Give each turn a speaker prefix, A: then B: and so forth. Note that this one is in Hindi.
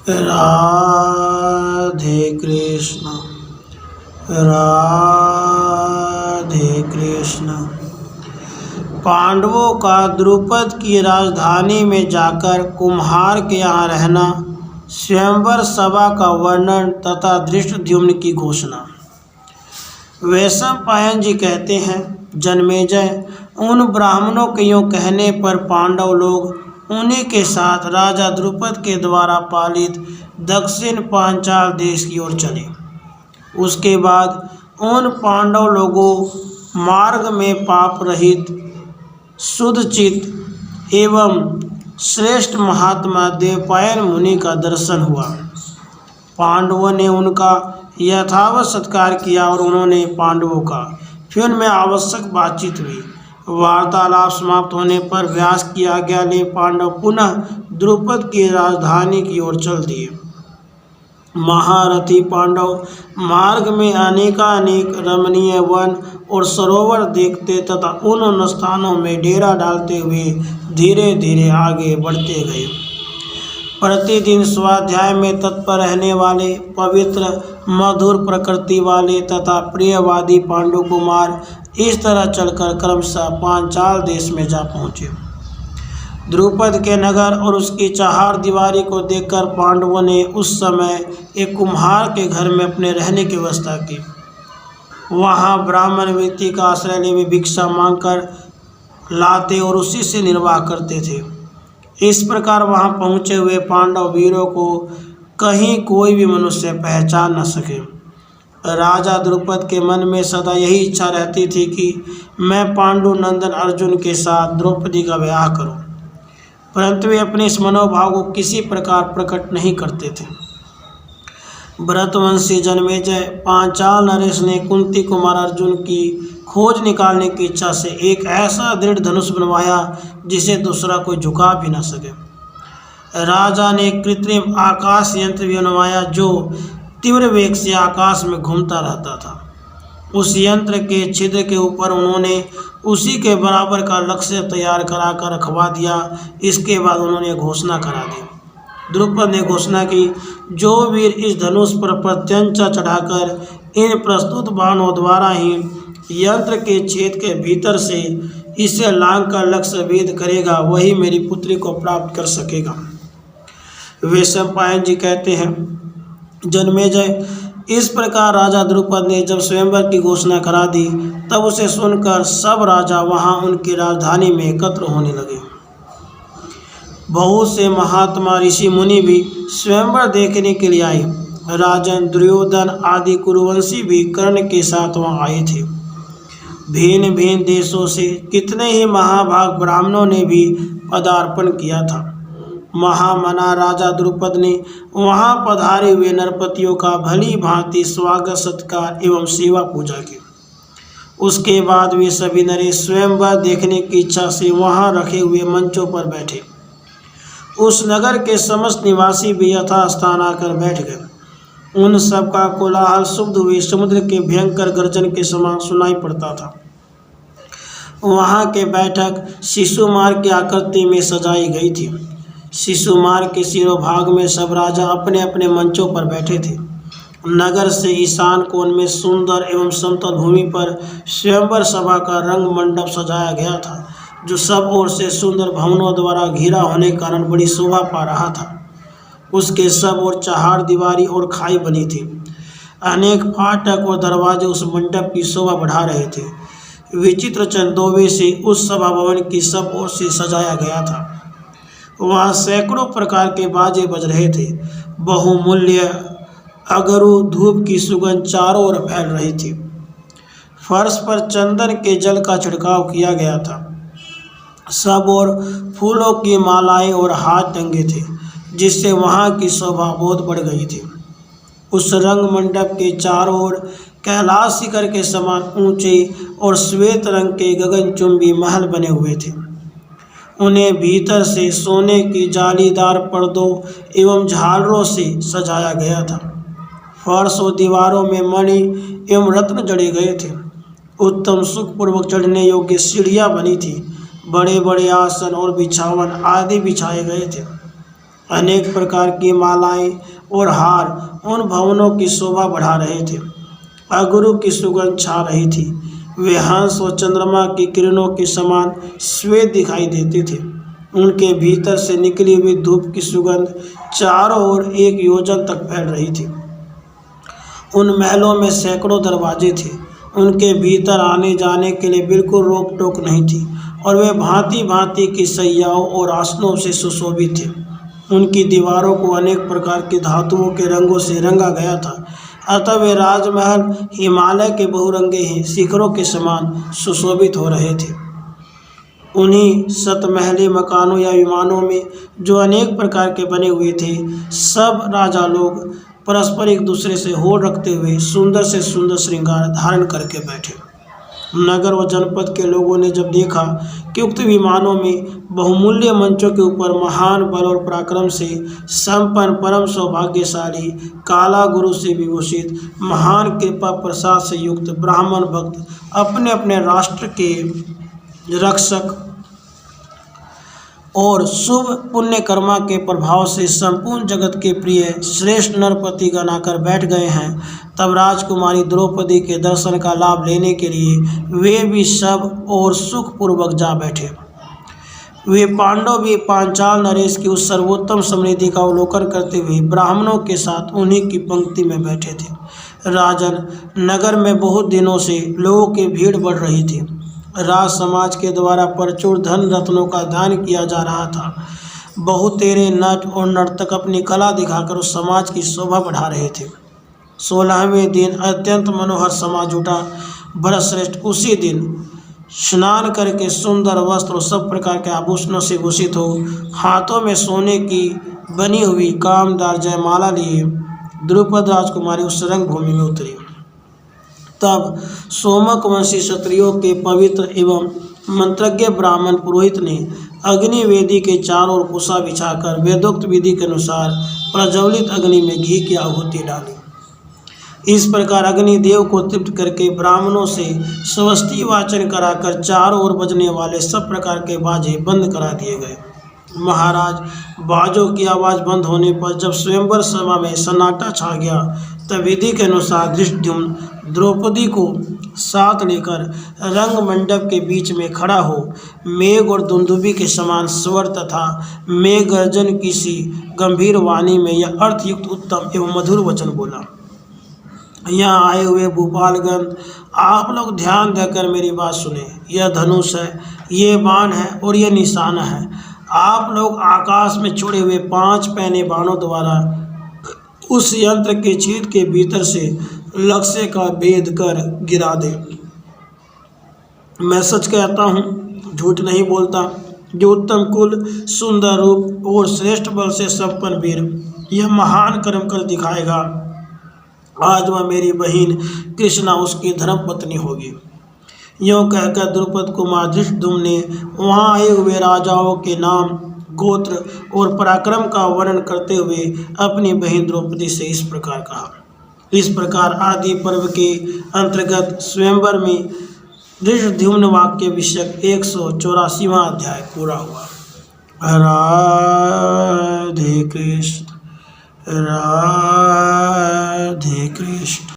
A: राधे कृष्ण राधे कृष्ण। पांडवों का द्रुपद की राजधानी में जाकर कुम्हार के यहाँ रहना, स्वयंवर सभा का वर्णन तथा धृष्टद्युम्न की घोषणा। वैशंपायन जी कहते हैं, जन्मेजय, उन ब्राह्मणों के यूँ कहने पर पांडव लोग उन्हीं के साथ राजा द्रुपद के द्वारा पालित दक्षिण पांचाल देश की ओर चले। उसके बाद उन पांडव लोगों मार्ग में पाप रहित शुद्धचित एवं श्रेष्ठ महात्मा देवपायन मुनि का दर्शन हुआ। पांडवों ने उनका यथावत सत्कार किया और उन्होंने पांडवों का। फिर उनमें आवश्यक बातचीत हुई। वार्तालाप समाप्त होने पर व्यास की आज्ञा ले पांडव पुनः द्रुपद की राजधानी की ओर चल दिए। महारथी पांडव मार्ग में अनेकानेक रमणीय वन और सरोवर देखते तथा उन स्थानों में डेरा डालते हुए धीरे धीरे आगे बढ़ते गए। प्रतिदिन स्वाध्याय में तत्पर रहने वाले, पवित्र मधुर प्रकृति वाले तथा प्रियवादी पांडु कुमार इस तरह चलकर क्रमशः पांचाल देश में जा पहुँचे। द्रुपद के नगर और उसकी चहार दीवारी को देखकर पांडवों ने उस समय एक कुम्हार के घर में अपने रहने की व्यवस्था की। वहाँ ब्राह्मण व्यक्ति का आश्रय ले वे भिक्षा मांगकर लाते और उसी से निर्वाह करते थे। इस प्रकार वहाँ पहुँचे हुए पांडव वीरों को कहीं कोई भी मनुष्य पहचान न सके। राजा द्रुपद के मन में सदा यही इच्छा रहती थी कि मैं पांडु नंदन अर्जुन के साथ द्रौपदी का विवाह करूं, परंतु वे अपने इस मनोभाव को किसी प्रकार प्रकट नहीं करते थे। भरतवंशी जन्मेजय पांचाल नरेश ने कुंती कुमार अर्जुन की खोज निकालने की इच्छा से एक ऐसा दृढ़ धनुष बनवाया जिसे दूसरा कोई झुका भी न सके। राजा ने कृत्रिम आकाश यंत्र भी बनवाया जो तीव्र वेग से आकाश में घूमता रहता था। उस यंत्र के छिद्र के ऊपर उन्होंने उसी के बराबर का लक्ष्य तैयार कराकर रखवा दिया। इसके बाद उन्होंने घोषणा करा दी। द्रुपद ने घोषणा की, जो वीर इस धनुष पर प्रत्यंचा चढ़ाकर इन प्रस्तुत बाणों द्वारा ही यंत्र के छेद के भीतर से इसे लांग कर लक्ष्य भेद करेगा, वही मेरी पुत्री को प्राप्त कर सकेगा। वैशंपायन जी कहते हैं, जन्मेजय, इस प्रकार राजा द्रुपद ने जब स्वयंवर की घोषणा करा दी तब उसे सुनकर सब राजा वहां उनकी राजधानी में एकत्र होने लगे। बहुत से महात्मा ऋषि मुनि भी स्वयंवर देखने के लिए आए। राजन दुर्योधन आदि कुरुवंशी भी कर्ण के साथ वहां आए थे। भिन्न भिन्न देशों से कितने ही महाभाग ब्राह्मणों ने भी पदार्पण किया था। महामना राजा द्रुपद ने वहां पधारे हुए नरपतियों का भली भांति स्वागत सत्कार एवं सेवा पूजा की। उसके बाद वे सभी नरेश स्वयंवर देखने की इच्छा से वहां रखे हुए मंचों पर बैठे। उस नगर के समस्त निवासी भी यथास्थान आकर बैठ गए। उन सब का कोलाहल शुद्ध हुए समुद्र के भयंकर गर्जन के समान सुनाई पड़ता था। वहां के बैठक शिशुमार की आकृति में सजाई गई थी। शिशुमार के सिरोभाग में सब राजा अपने अपने मंचों पर बैठे थे। नगर से ईशान कोण में सुंदर एवं समतल भूमि पर स्वयंवर सभा का रंग मंडप सजाया गया था, जो सब ओर से सुंदर भवनों द्वारा घिरा होने के कारण बड़ी शोभा पा रहा था। उसके सब ओर चहार दीवारी और खाई बनी थी। अनेक फाटक और दरवाजे उस मंडप की शोभा बढ़ा रहे थे। विचित्र चंदोवे से उस सभा भवन की सब ओर से सजाया गया था। वहाँ सैकड़ों प्रकार के बाजे बज रहे थे। बहुमूल्य अगरू धूप की सुगंध चारों ओर फैल रही थी। फर्श पर चंदन के जल का छिड़काव किया गया था। सब ओर फूलों की मालाएं और हाथ टंगे थे, जिससे वहाँ की शोभा बहुत बढ़ गई थी। उस रंग मंडप के चारों ओर कैलाश शिखर के समान ऊंचे और श्वेत रंग के गगनचुंबी महल बने हुए थे। उन्हें भीतर से सोने की जालीदार पर्दों एवं झालरों से सजाया गया था। फर्श और दीवारों में मणि एवं रत्न जड़े गए थे। उत्तम सुखपूर्वक चढ़ने योग्य सीढ़ियाँ बनी थी। बड़े बड़े आसन और बिछावन आदि बिछाए गए थे। अनेक प्रकार की मालाएं और हार उन भवनों की शोभा बढ़ा रहे थे। अगुरु की सुगंध छा रही थी। वे हंस और चंद्रमा की किरणों के समान श्वेत दिखाई देते थे। उनके भीतर से निकली हुई धूप की सुगंध चारों ओर 1 योजन तक फैल रही थी। उन महलों में सैकड़ों दरवाजे थे। उनके भीतर आने जाने के लिए बिल्कुल रोक टोक नहीं थी और वे भांति भांति की सैयाओं और आसनों से सुशोभित थे। उनकी दीवारों को अनेक प्रकार की धातुओं के रंगों से रंगा गया था, अतः वे राजमहल हिमालय के बहुरंगे शिखरों के समान सुशोभित हो रहे थे। उन्हीं सतमहली मकानों या विमानों में जो अनेक प्रकार के बने हुए थे, सब राजा लोग परस्पर एक दूसरे से होड़ रखते हुए सुंदर से सुंदर श्रृंगार धारण करके बैठे। नगर व जनपद के लोगों ने जब देखा कि उक्त विमानों में बहुमूल्य मंचों के ऊपर महान बल और पराक्रम से संपन्न परम सौभाग्यशाली काला गुरु से विभूषित महान कृपा प्रसाद से युक्त ब्राह्मण भक्त अपने अपने राष्ट्र के रक्षक और शुभ पुण्य कर्मा के प्रभाव से संपूर्ण जगत के प्रिय श्रेष्ठ नरपति गण आकर बैठ गए हैं, तब राजकुमारी द्रौपदी के दर्शन का लाभ लेने के लिए वे भी सब और सुखपूर्वक जा बैठे। वे पांडव भी पांचाल नरेश की उस सर्वोत्तम समृद्धि का अवलोकन करते हुए ब्राह्मणों के साथ उन्हीं की पंक्ति में बैठे थे। राजन, नगर में बहुत दिनों से लोगों की भीड़ बढ़ रही थी। राज समाज के द्वारा प्रचुर धन रत्नों का दान किया जा रहा था। बहुतेरे नट और नर्तक अपनी कला दिखाकर उस समाज की शोभा बढ़ा रहे थे। 16वें दिन अत्यंत मनोहर समाज जुटा। भरतश्रेष्ठ उसी दिन स्नान करके सुंदर वस्त्र और सब प्रकार के आभूषणों से भूषित हो, हाथों में सोने की बनी हुई कामदार जयमाला लिए द्रुपद राजकुमारी उस रंगभूमि में उतरी। तब सोमक वंशी क्षत्रियों के पवित्र एवं मंत्रज्ञ ब्राह्मण पुरोहित ने अग्नि वेदी के चारों ओर कुशा बिछाकर वेदोक्त विधि के अनुसार प्रज्वलित अग्नि में घी की आहुति डाली। इस प्रकार अग्निदेव को तृप्त करके ब्राह्मणों से स्वस्ति वाचन कराकर चारों ओर बजने वाले सब प्रकार के बाजे बंद करा दिए गए। महाराज, बाजों की आवाज़ बंद होने पर जब स्वयंवर सभा में सन्नाटा छा गया, तब विधि के अनुसार धृष्टद्युम्न द्रौपदी को साथ लेकर रंग मंडप के बीच में खड़ा हो मेघ और दुंदुभी के समान स्वर तथा मेघ गर्जन की सी गंभीर वाणी में यह अर्थयुक्त उत्तम एवं मधुर वचन बोला। यहाँ आए हुए भूपालगण, आप लोग ध्यान देकर मेरी बात सुने। यह धनुष है, ये बाण है और यह निशाना है। आप लोग आकाश में छोड़े हुए 5 पैने बाणों द्वारा उस यंत्र के छेद के भीतर से लक्ष्य का भेद कर गिरा दे। मैं सच कहता हूँ, झूठ नहीं बोलता। जो उत्तम कुल, सुंदर रूप और श्रेष्ठ बल से संपन्न वीर यह महान कर्म कर दिखाएगा, आज वह मेरी बहन कृष्णा उसकी धर्मपत्नी होगी। यूँ कहकर द्रुपद कुमार धृष्टद्युम्न ने वहाँ आए हुए राजाओं के नाम, गोत्र और पराक्रम का वर्णन करते हुए अपनी बहन द्रौपदी से इस प्रकार कहा। इस प्रकार आदि पर्व के अंतर्गत स्वयंवर में धृष्टद्युम्न वाक्य विषयक 184वां अध्याय पूरा हुआ। राधे कृष्ण, राधे कृष्ण।